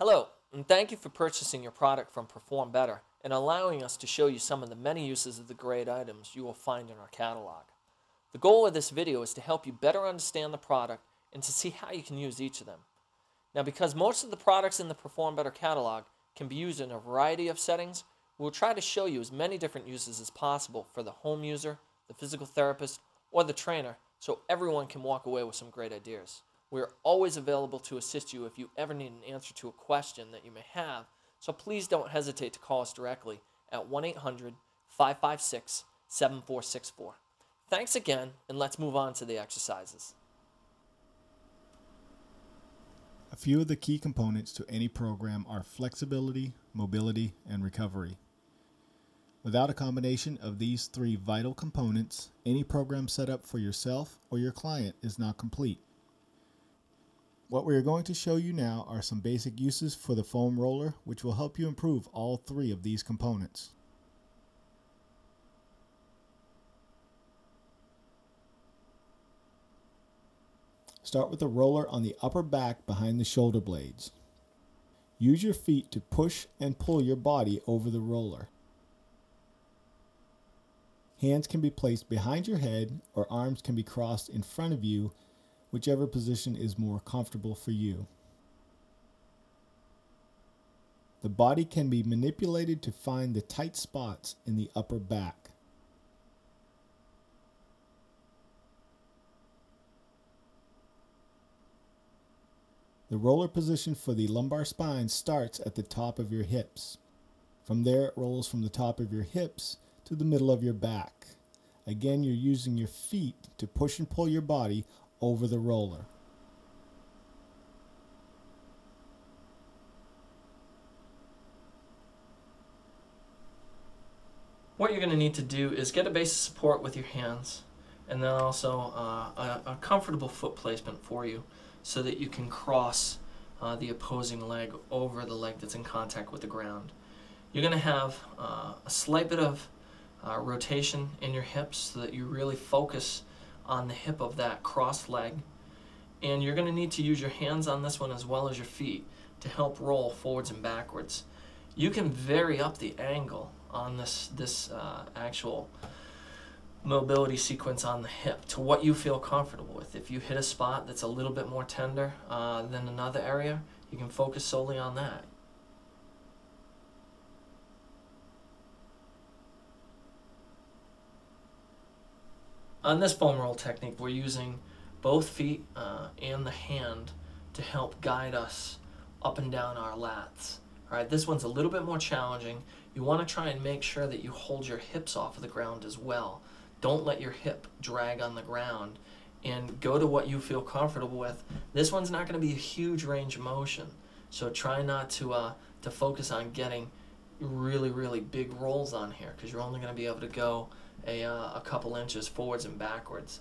Hello, and thank you for purchasing your product from Perform Better and allowing us to show you some of the many uses of the great items you will find in our catalog. The goal of this video is to help you better understand the product and to see how you can use each of them. Now, because most of the products in the Perform Better catalog can be used in a variety of settings, we'll try to show you as many different uses as possible for the home user, the physical therapist, or the trainer so everyone can walk away with some great ideas. We are always available to assist you if you ever need an answer to a question that you may have, so please don't hesitate to call us directly at 1-800-556-7464. Thanks again, and let's move on to the exercises. A few of the key components to any program are flexibility, mobility, and recovery. Without a combination of these three vital components, any program set up for yourself or your client is not complete. What we are going to show you now are some basic uses for the foam roller, which will help you improve all three of these components. Start with the roller on the upper back behind the shoulder blades. Use your feet to push and pull your body over the roller. Hands can be placed behind your head or arms can be crossed in front of you, whichever position is more comfortable for you. The body can be manipulated to find the tight spots in the upper back. The roller position for the lumbar spine starts at the top of your hips. From there, it rolls from the top of your hips to the middle of your back. Again, you're using your feet to push and pull your body over the roller. What you're going to need to do is get a base of support with your hands, and then also a comfortable foot placement for you so that you can cross the opposing leg over the leg that's in contact with the ground. You're going to have a slight bit of rotation in your hips so that you really focus on the hip of that crossed leg, and you're going to need to use your hands on this one as well as your feet to help roll forwards and backwards. You can vary up the angle on this actual mobility sequence on the hip to what you feel comfortable with. If you hit a spot that's a little bit more tender than another area, you can focus solely on that. On this foam roll technique, we're using both feet and the hand to help guide us up and down our lats. All right, this one's a little bit more challenging. You want to try and make sure that you hold your hips off of the ground as well. Don't let your hip drag on the ground, and go to what you feel comfortable with. This one's not going to be a huge range of motion, so try not to focus on getting really big rolls on here, because you're only going to be able to go a couple inches forwards and backwards.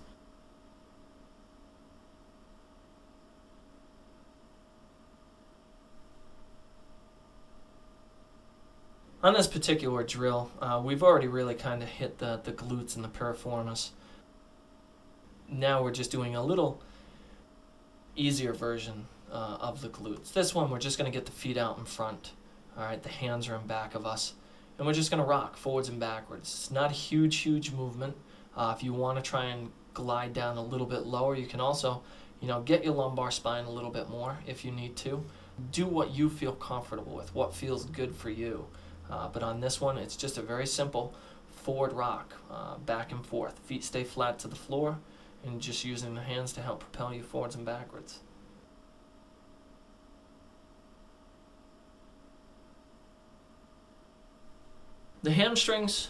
On this particular drill, we've already really kind of hit the glutes and the piriformis. Now we're just doing a little easier version of the glutes. This one, we're just going to get the feet out in front. All right, the hands are in back of us, and we're just going to rock forwards and backwards. It's not a huge movement. If you want to try and glide down a little bit lower, you can also, get your lumbar spine a little bit more if you need to. Do what you feel comfortable with, what feels good for you. But on this one, it's just a very simple forward rock, back and forth. Feet stay flat to the floor, and just using the hands to help propel you forwards and backwards. The hamstrings,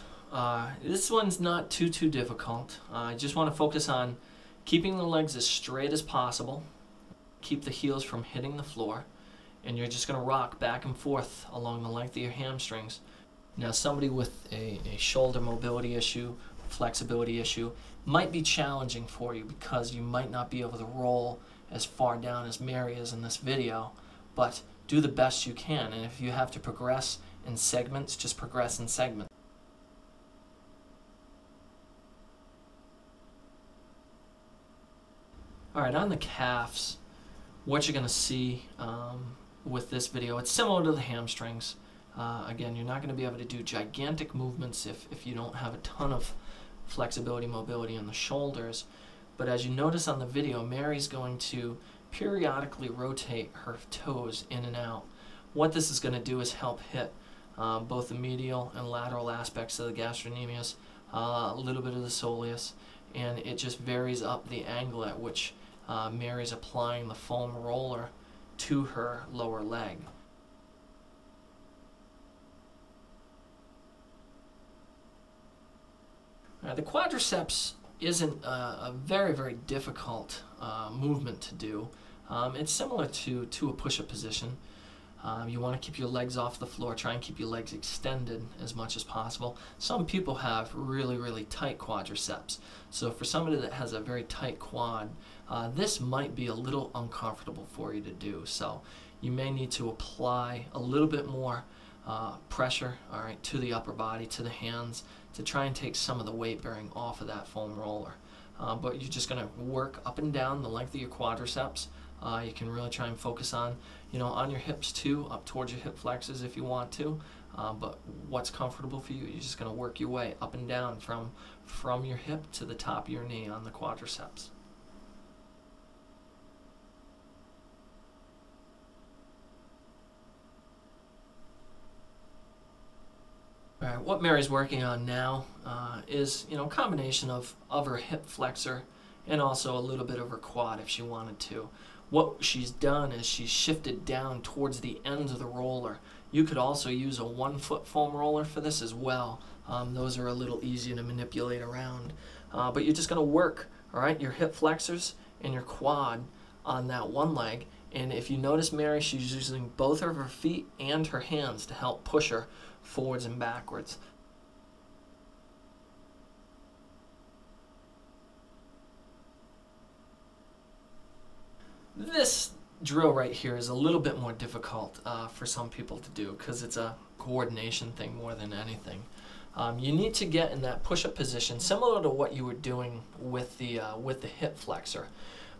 this one's not too difficult. I just want to focus on keeping the legs as straight as possible. Keep the heels from hitting the floor. And you're just going to rock back and forth along the length of your hamstrings. Now, somebody with a shoulder mobility issue, flexibility issue, might be challenging for you because you might not be able to roll as far down as Mary is in this video, but do the best you can. And if you have to progress in segments, just progress in segments. All right, on the calves, what you're going to see with this video. It's similar to the hamstrings. Again, you're not going to be able to do gigantic movements if you don't have a ton of flexibility, mobility in the shoulders. But as you notice on the video, Mary's going to periodically rotate her toes in and out. What this is going to do is help hit both the medial and lateral aspects of the gastrocnemius, a little bit of the soleus, and it just varies up the angle at which Mary's applying the foam roller to her lower leg. The quadriceps isn't a very, very difficult movement to do. It's similar to a push-up position. You want to keep your legs off the floor, try and keep your legs extended as much as possible. Some people have really, really tight quadriceps. So for somebody that has a very tight quad, this might be a little uncomfortable for you to do. So you may need to apply a little bit more pressure, all right, to the upper body, to the hands, to try and take some of the weight bearing off of that foam roller. But you're just going to work up and down the length of your quadriceps. You can really try and focus on, on your hips too, up towards your hip flexors if you want to. But what's comfortable for you, you're just going to work your way up and down from your hip to the top of your knee on the quadriceps. All right, what Mary's working on now is, a combination of her hip flexor and also a little bit of her quad if she wanted to. What she's done is she's shifted down towards the ends of the roller. You could also use a 1-foot foam roller for this as well. Those are a little easier to manipulate around. But you're just going to work, all right, your hip flexors and your quad on that one leg. And if you notice Mary, she's using both of her feet and her hands to help push her forwards and backwards. This drill right here is a little bit more difficult for some people to do because it's a coordination thing more than anything. You need to get in that push-up position similar to what you were doing with the hip flexor,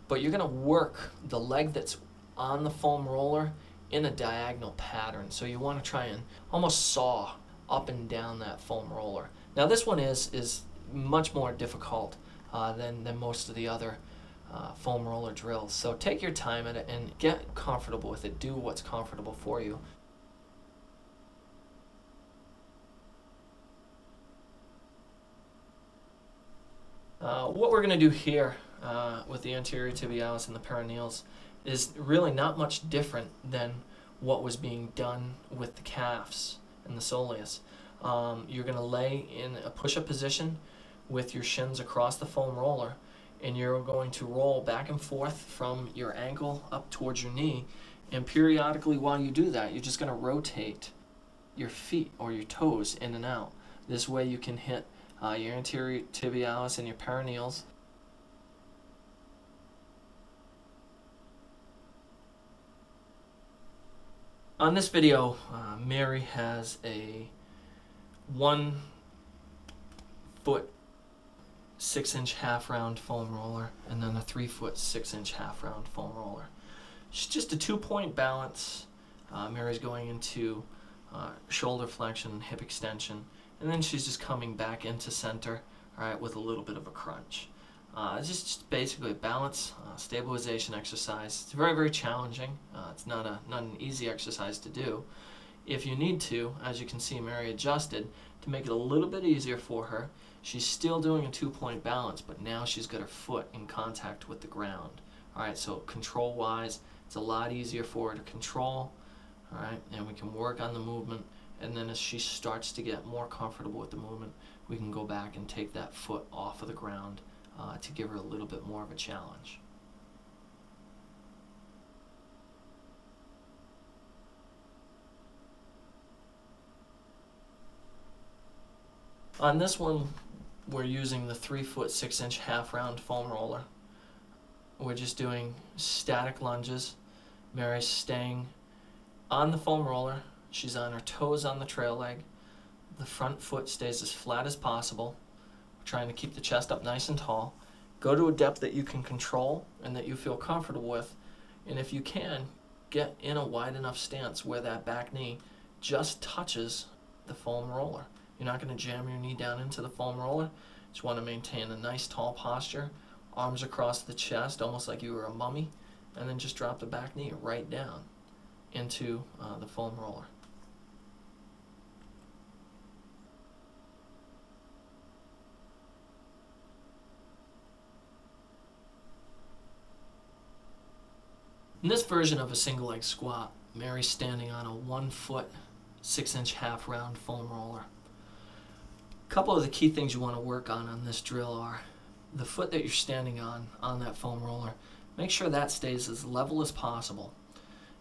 but you're going to work the leg that's on the foam roller in a diagonal pattern. So you want to try and almost saw up and down that foam roller. Now this one is much more difficult than most of the other foam roller drills. So take your time at it and get comfortable with it. Do what's comfortable for you. What we're going to do here with the anterior tibialis and the peroneals is really not much different than what was being done with the calves and the soleus. You're going to lay in a push-up position with your shins across the foam roller, and you're going to roll back and forth from your ankle up towards your knee, and periodically while you do that, you're just going to rotate your feet or your toes in and out. This way you can hit your anterior tibialis and your peroneals. On this video, Mary has a 1-foot 6-inch half-round foam roller and then a 3-foot 6-inch half-round foam roller. It's just a 2-point balance. Mary's going into shoulder flexion, hip extension, and then she's just coming back into center, all right, with a little bit of a crunch. It's just basically a balance, stabilization exercise. It's very, very challenging. It's not an easy exercise to do. If you need to, as you can see, Mary adjusted to make it a little bit easier for her. She's still doing a 2-point balance, but now she's got her foot in contact with the ground. All right, so control-wise, it's a lot easier for her to control. All right, and we can work on the movement. And then as she starts to get more comfortable with the movement, we can go back and take that foot off of the ground to give her a little bit more of a challenge. On this one, we're using the 3-foot 6-inch half-round foam roller. We're just doing static lunges. Mary's staying on the foam roller. She's on her toes on the trail leg. The front foot stays as flat as possible. We're trying to keep the chest up nice and tall. Go to a depth that you can control and that you feel comfortable with. And if you can, get in a wide enough stance where that back knee just touches the foam roller. You're not going to jam your knee down into the foam roller. Just want to maintain a nice tall posture, arms across the chest, almost like you were a mummy, and then just drop the back knee right down into the foam roller. In this version of a single leg squat, Mary's standing on a 1 foot, 6-inch half round foam roller. A couple of the key things you want to work on this drill are the foot that you're standing on that foam roller. Make sure that stays as level as possible.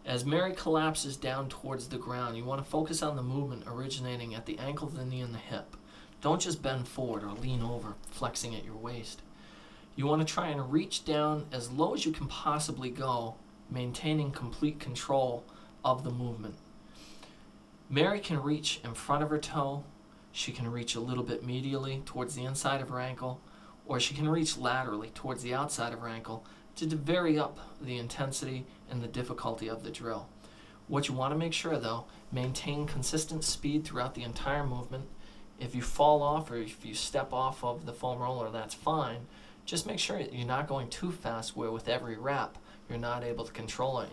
As Mary collapses down towards the ground, you want to focus on the movement originating at the ankle, the knee, and the hip. Don't just bend forward or lean over, flexing at your waist. You want to try and reach down as low as you can possibly go, maintaining complete control of the movement. Mary can reach in front of her toe, she can reach a little bit medially towards the inside of her ankle, or she can reach laterally towards the outside of her ankle to vary up the intensity and the difficulty of the drill. What you want to make sure though, maintain consistent speed throughout the entire movement. If you fall off or if you step off of the foam roller, that's fine. Just make sure you're not going too fast where with every rep you're not able to control it.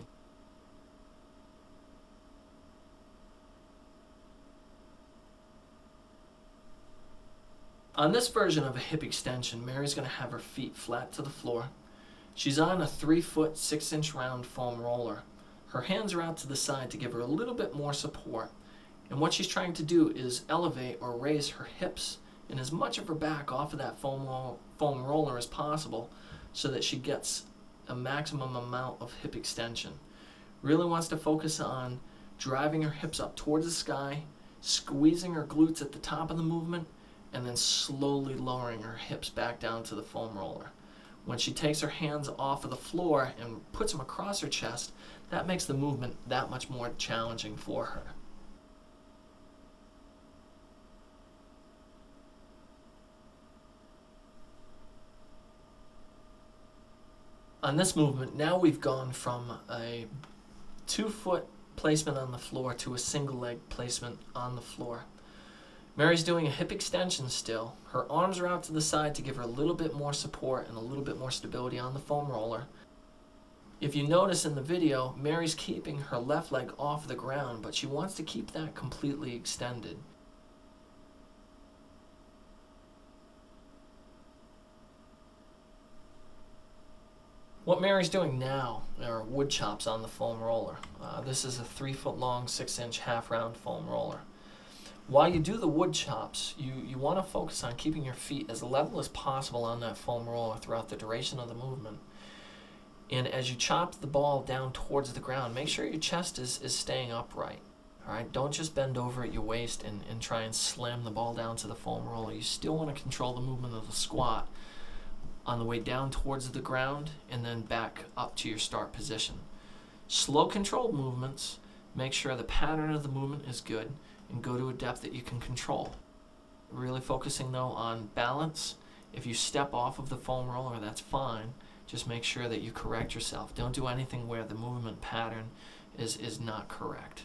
On this version of a hip extension, Mary's going to have her feet flat to the floor. She's on a 3 foot, 6-inch round foam roller. Her hands are out to the side to give her a little bit more support. And what she's trying to do is elevate or raise her hips and as much of her back off of that foam roller as possible so that she gets a maximum amount of hip extension. Really wants to focus on driving her hips up towards the sky, squeezing her glutes at the top of the movement, and then slowly lowering her hips back down to the foam roller. When she takes her hands off of the floor and puts them across her chest, that makes the movement that much more challenging for her. On this movement, now we've gone from a 2 foot placement on the floor to a single leg placement on the floor. Mary's doing a hip extension still. Her arms are out to the side to give her a little bit more support and a little bit more stability on the foam roller. If you notice in the video, Mary's keeping her left leg off the ground, but she wants to keep that completely extended. What Mary's doing now are wood chops on the foam roller. This is a 3 foot long, 6-inch half round foam roller. While you do the wood chops, you want to focus on keeping your feet as level as possible on that foam roller throughout the duration of the movement. And as you chop the ball down towards the ground, make sure your chest is staying upright. All right, don't just bend over at your waist and try and slam the ball down to the foam roller. You still want to control the movement of the squat on the way down towards the ground and then back up to your start position. Slow controlled movements, make sure the pattern of the movement is good, and go to a depth that you can control. Really focusing though on balance. If you step off of the foam roller, that's fine. Just make sure that you correct yourself. Don't do anything where the movement pattern is not correct.